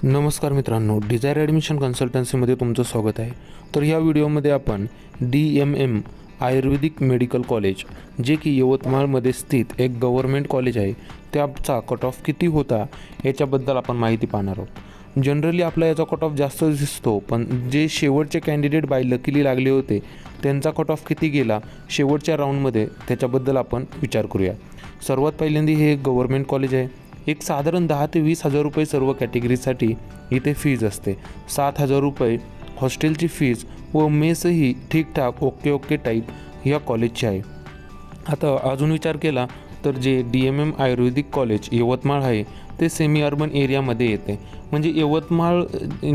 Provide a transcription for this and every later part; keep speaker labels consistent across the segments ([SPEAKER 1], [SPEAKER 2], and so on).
[SPEAKER 1] नमस्कार मित्रांनो, Dzire admission कन्सल्टन्सीमध्ये तुमचं स्वागत आहे. तर ह्या व्हिडिओमध्ये आपण DMM आयुर्वेदिक मेडिकल कॉलेज, जे की यवतमाळमध्ये स्थित एक गव्हर्मेंट कॉलेज आहे, त्याचा कट ऑफ किती होता याच्याबद्दल आपण माहिती पाहणार आहोत. जनरली आपला याचा कट ऑफ जास्त दिसतो, पण जे शेवटचे कॅन्डिडेट बाय लकीली लागले होते त्यांचा कट ऑफ किती गेला शेवटच्या राऊंडमध्ये, त्याच्याबद्दल आपण विचार करूया. सर्वात पहिल्यांदा हे एक गव्हर्मेंट कॉलेज आहे. एक साधारण 10 ते 20 हजार रुपये सर्व कॅटेगरीसाठी इथे फीज असते. 7,000 रुपये हॉस्टेलची फीज व मेसही ठीकठाक ओके टाईप या कॉलेजची आहे. आता अजून विचार केला तर जे DMM आयुर्वेदिक कॉलेज यवतमाळ आहे ते सेमी अर्बन एरियामध्ये येते. म्हणजे यवतमाळ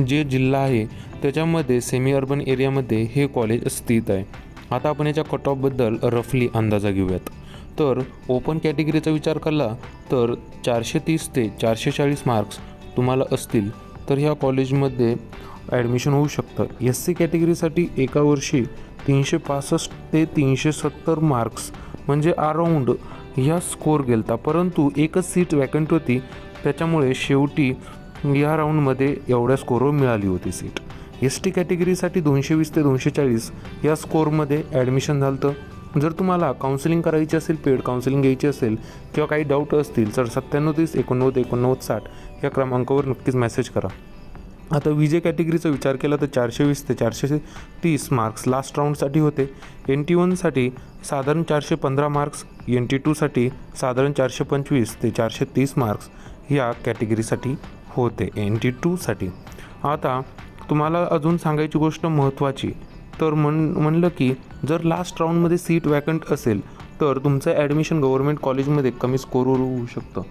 [SPEAKER 1] जे जिल्हा आहे त्याच्यामध्ये सेमी अर्बन एरियामध्ये हे कॉलेज स्थित आहे. आता आपण याच्या कट ऑफबद्दल रफली अंदाजा घेऊयात. तर ओपन कॅटेगरीचा विचार केला तर 430 ते 440 मार्क्स तुम्हाला असतील तर ह्या कॉलेजमध्ये ॲडमिशन होऊ शकतं. SC कॅटेगरीसाठी एका वर्षी 365 ते 370 मार्क्स म्हणजे अराऊंड ह्या स्कोअर गेलता, परंतु एकच सीट वॅकंट होती, त्याच्यामुळे शेवटी या राऊंडमध्ये एवढ्या स्कोअरवर मिळाली होती सीट. ST कॅटेगरीसाठी 220 ते 240 या स्कोअरमध्ये ॲडमिशन झालं होतं. जर तुम्हाला काउन्सिलिंग करायची असेल, पेड काउन्सिलिंग घ्यायची असेल किंवा काही डाऊट असतील तर 97 30 89 89 60 या क्रमांकावर नक्कीच मेसेज करा. आता VJ कॅटेगरीचा विचार केला तर 420 ते 430 मार्क्स लास्ट राऊंडसाठी होते. NT1साठी साधारण 415 मार्क्स, NT2साठी साधारण 425 ते 430 मार्क्स या कॅटेगरीसाठी होते NT2साठी. आता तुम्हाला अजून सांगायची गोष्ट महत्त्वाची तर म्हणलं की जर लास्ट राऊंडमध्ये सीट वॅकंट असेल तर तुमचं ॲडमिशन गव्हर्मेंट कॉलेजमध्ये कमी स्कोअरवर होऊ शकतं.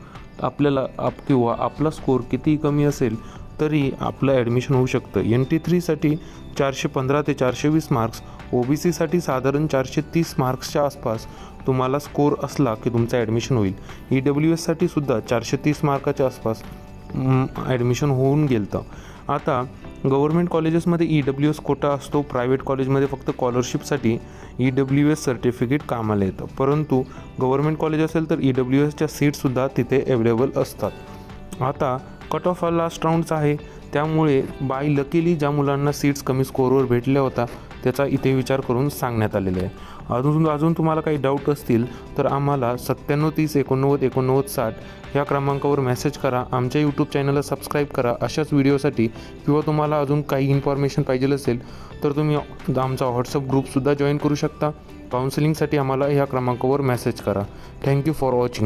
[SPEAKER 1] आपल्याला किंवा आपला स्कोअर कितीही कमी असेल तरी आपलं ॲडमिशन होऊ शकतं. NT3साठी 415 ते 420 मार्क्स, OBCसाठी साधारण 430 मार्क्सच्या आसपास तुम्हाला स्कोअर असला की तुमचं ॲडमिशन होईल. EWSसाठी सुद्धा 430 मार्काच्या आसपास ॲडमिशन होऊन गेलं. आता गव्हर्मेंट कॉलेजेसमध्ये EWS कोटा असतो, प्रायव्हेट कॉलेजमध्ये फक्त स्कॉलरशिपसाठी EWS सर्टिफिकेट कामाला येतं. परंतु गव्हर्मेंट कॉलेज असेल तर EWSच्या सीटसुद्धा तिथे अवेलेबल असतात. आता कट ऑफ हा लास्ट राऊंडचा आहे, त्यामुळे बाय लकीली ज्या मुलांना सीट्स कमी स्कोअरवर भेटल्या होता त्याचा इथे विचार करून सांगण्यात आलेला आहे. अजून तुम्हाला काही डाऊट असतील तर आम्हाला 97 30 89 89 60 ह्या क्रमांकावर मेसेज करा. आमच्या यूट्यूब चॅनलला सबस्क्राईब करा अशाच व्हिडिओसाठी. किंवा तुम्हाला अजून काही इन्फॉर्मेशन पाहिजे असेल तर तुम्ही आमचा व्हॉट्सअप ग्रुपसुद्धा जॉईन करू शकता. काउन्सिलिंगसाठी आम्हाला ह्या क्रमांकावर मेसेज करा. Thank you for watching.